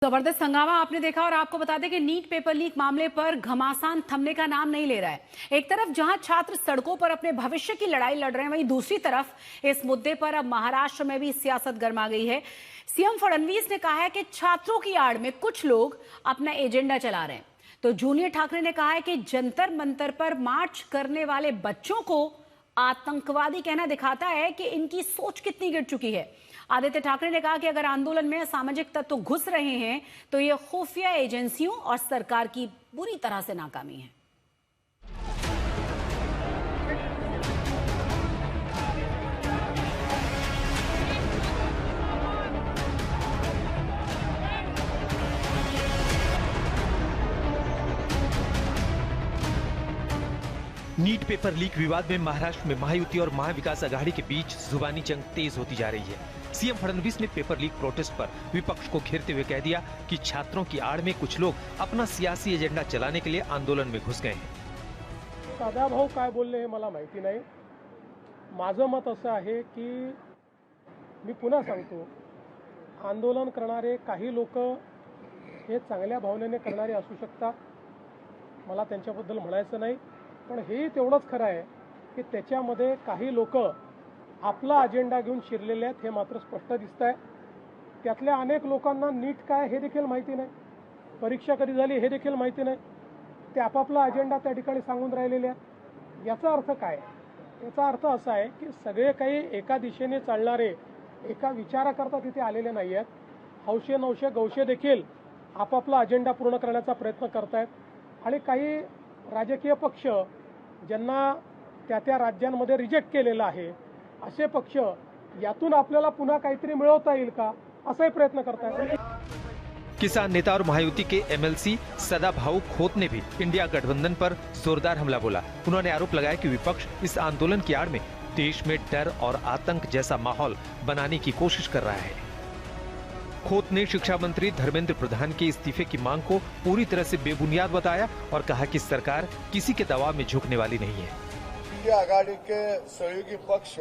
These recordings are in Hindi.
जबरदस्त हंगामा आपने देखा और आपको बता दें कि नीट पेपर लीक मामले पर घमासान थमने का नाम नहीं ले रहा है। एक तरफ जहां छात्र सड़कों पर अपने भविष्य की लड़ाई लड़ रहे हैं, वहीं दूसरी तरफ इस मुद्दे पर अब महाराष्ट्र में भी सियासत गर्मा गई है। सीएम फडणवीस ने कहा है कि छात्रों की आड़ में कुछ लोग अपना एजेंडा चला रहे हैं, तो जूनियर ठाकरे ने कहा है कि जंतर मंतर पर मार्च करने वाले बच्चों को आतंकवादी कहना दिखाता है कि इनकी सोच कितनी गिर चुकी है। आदित्य ठाकरे ने कहा कि अगर आंदोलन में असामाजिक तत्व घुस रहे हैं तो ये खुफिया एजेंसियों और सरकार की बुरी तरह से नाकामी है। नीट पेपर लीक विवाद में महाराष्ट्र में महायुति और महाविकास आघाड़ी के बीच जुबानी जंग तेज होती जा रही है। सीएम फडणवीस ने पेपर लीक प्रोटेस्ट पर विपक्ष को घेरते हुए कह दिया कि छात्रों की आड़ में कुछ लोग अपना सियासी एजेंडा चलाने के लिए आंदोलन में घुस गए हैं। सदाभाऊ काय बोलले हे मला माहिती नाही। माझं मत असं आहे की मी पुन्हा सांगतो, आंदोलन करणारे काही लोक हे चांगल्या भावनेने करणारे असू शकतात, मला त्यांच्याबद्दल म्हणायचं नाही, पण हे तेवढंच खरं आहे की त्याच्यामध्ये काही लोक आपला अजेंडा घेऊन शिरलेले आहेत, हे मात्र स्पष्ट दिसत आहे। त्यातल्या अनेक लोकांना नीट काय हे देखील माहिती नाही, परीक्षा कधी झाली हे देखील माहिती नाही, ते आपापला अजेंडा त्या ठिकाणी सांगून राहिलेले आहेत। याचा अर्थ काय? याचा अर्थ असा आहे की सगळे काही एका दिशेने चालणारे, एका विचाराकरता तिथे आलेले नाही आहेत। हौशे नवशे गौशे देखील आपापला अजेंडा पूर्ण करण्याचा प्रयत्न करतायत आणि काही राजकीय पक्ष ज्यांना त्या राज्यांमध्ये रिजेक्ट केलेला आहे, असे पक्ष यातून आपल्याला पुन्हा काहीतरी मिळवता येईल का असाही प्रयत्न करतायत। किसान नेता और महायुति के एमएलसी सदाभाऊ खोत ने भी इंडिया गठबंधन पर जोरदार हमला बोला। उन्होंने आरोप लगाया कि विपक्ष इस आंदोलन की आड़ में देश में डर और आतंक जैसा माहौल बनाने की कोशिश कर रहा है। खोत ने शिक्षा मंत्री धर्मेंद्र प्रधान के इस्तीफे की मांग को पूरी तरह से बेबुनियाद बताया और कहा कि सरकार किसी के दबाव में झुकने वाली नहीं है। इंडिया आघाड़ी के सहयोगी पक्ष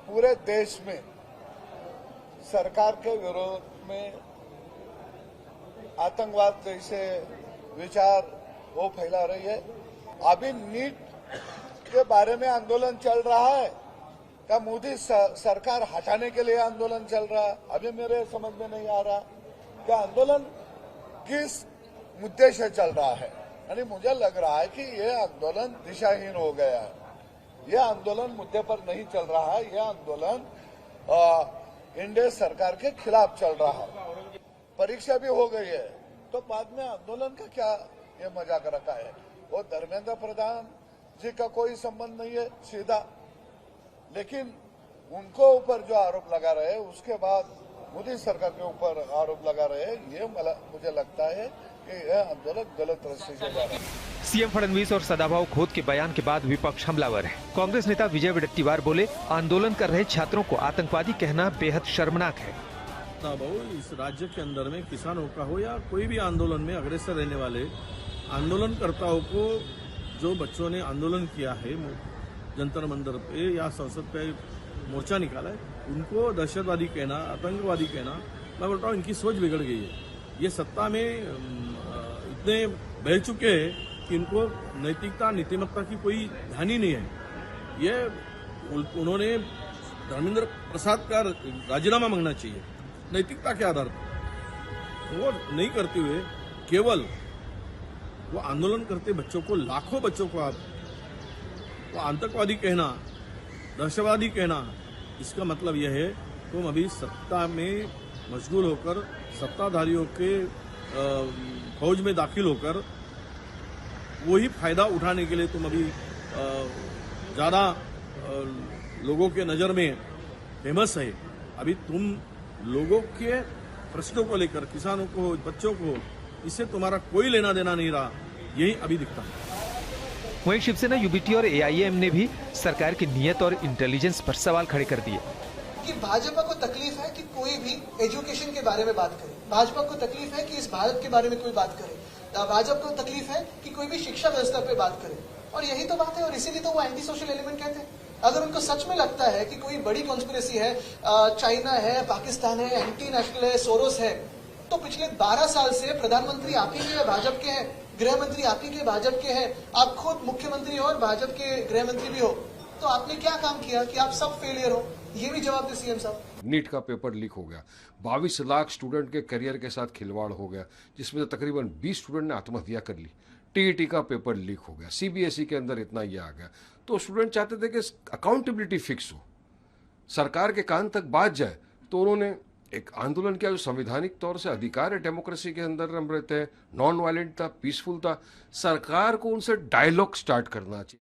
पूरे देश में सरकार के विरोध में आतंकवाद जैसे विचार वो फैला रही है। अभी नीट के बारे में आंदोलन चल रहा है, क्या मोदी सरकार हटाने के लिए आंदोलन चल रहा है? अभी मेरे समझ में नहीं आ रहा क्या आंदोलन किस मुद्दे से चल रहा है। यानी मुझे लग रहा है कि ये आंदोलन दिशाहीन हो गया है। यह आंदोलन मुद्दे पर नहीं चल रहा है, यह आंदोलन एनडीए सरकार के खिलाफ चल रहा है। परीक्षा भी हो गई है तो बाद में आंदोलन का क्या ये मजाक रखा है। वो धर्मेंद्र प्रधान जी का कोई संबंध नहीं है सीधा, लेकिन उनको ऊपर जो आरोप लगा रहे हैं उसके बाद मोदी सरकार के ऊपर आरोप लगा रहे हैं, ये मुझे लगता है कि यह आंदोलन गलत रास्ते से जा रहा है। सीएम फडणवीस और सदाभाऊ खोत के बयान के बाद विपक्ष हमलावर है। कांग्रेस नेता विजय वडेट्टीवार बोले, आंदोलन कर रहे छात्रों को आतंकवादी कहना बेहद शर्मनाक है। सदाभाऊ, इस राज्य के अंदर में किसानों का हो या कोई भी आंदोलन में अग्रसर रहने वाले आंदोलनकर्ताओं को, जो बच्चों ने आंदोलन किया है जंतर मंतर पे या संसद पे मोर्चा निकाला है, उनको दहशतवादी कहना, आतंकवादी कहना, मैं बोलता हूँ इनकी सोच बिगड़ गई है। ये सत्ता में इतने बह चुके हैं कि इनको नैतिकता नीतिमत्ता की कोई ध्यान ही नहीं है। ये उन्होंने धर्मेंद्र प्रसाद का राजीनामा मांगना चाहिए नैतिकता के आधार पर। वो नहीं करते हुए केवल वो आंदोलन करते बच्चों को, लाखों बच्चों को आप वो आतंकवादी कहना, दहशतवादी कहना, इसका मतलब यह है तुम अभी सत्ता में मशगूल होकर, सत्ताधारियों के फौज में दाखिल होकर वही फायदा उठाने के लिए तुम अभी ज़्यादा लोगों के नज़र में फेमस है। अभी तुम लोगों के प्रश्नों को लेकर, किसानों को, बच्चों को, इससे तुम्हारा कोई लेना देना नहीं रहा, यही अभी दिखता है। वहीं शिवसेना, यूबीटी और एआईएम ने भी सरकार की नीयत और इंटेलिजेंस पर सवाल खड़े कर दिए। कि भाजपा को तकलीफ है कि कोई भी एजुकेशन के बारे में बात करे, भाजपा को तकलीफ है कि इस भारत के बारे में कोई बात करे, भाजपा को तकलीफ है कि कोई भी शिक्षा व्यवस्था पे बात करे, और यही तो बात है। और इसीलिए तो वो एंटी सोशल एलिमेंट कहते हैं। अगर उनको सच में लगता है कि कोई बड़ी कॉन्स्पिरेसी है, चाइना है, पाकिस्तान है, एंटी नेशनल है, सोरोस है, तो पिछले 12 साल से प्रधानमंत्री आप ही के भाजपा के हैं, गृह मंत्री आप ही के भाजपा के हैं, आप खुद मुख्यमंत्री हो और भाजपा के गृह मंत्री भी हो, तो आपने क्या काम किया कि आप सब फेलियर हो? ये भी जवाब दे सीएम साहब। नीट का पेपर लीक हो गया, 22 लाख स्टूडेंट के करियर के साथ खिलवाड़ हो गया, जिसमें से तकरीबन 20 स्टूडेंट ने आत्महत्या कर ली। टीईटी का पेपर लीक हो गया, सीबीएसई के अंदर इतना ये आ गया। तो स्टूडेंट चाहते थे कि अकाउंटेबिलिटी फिक्स हो, सरकार के कान तक बात जाए, तो उन्होंने एक आंदोलन किया जो संवैधानिक तौर से अधिकार है, डेमोक्रेसी के अंदर हम रहते हैं, नॉन वायलेंट था, पीसफुल था। सरकार को उनसे डायलॉग स्टार्ट करना चाहिए।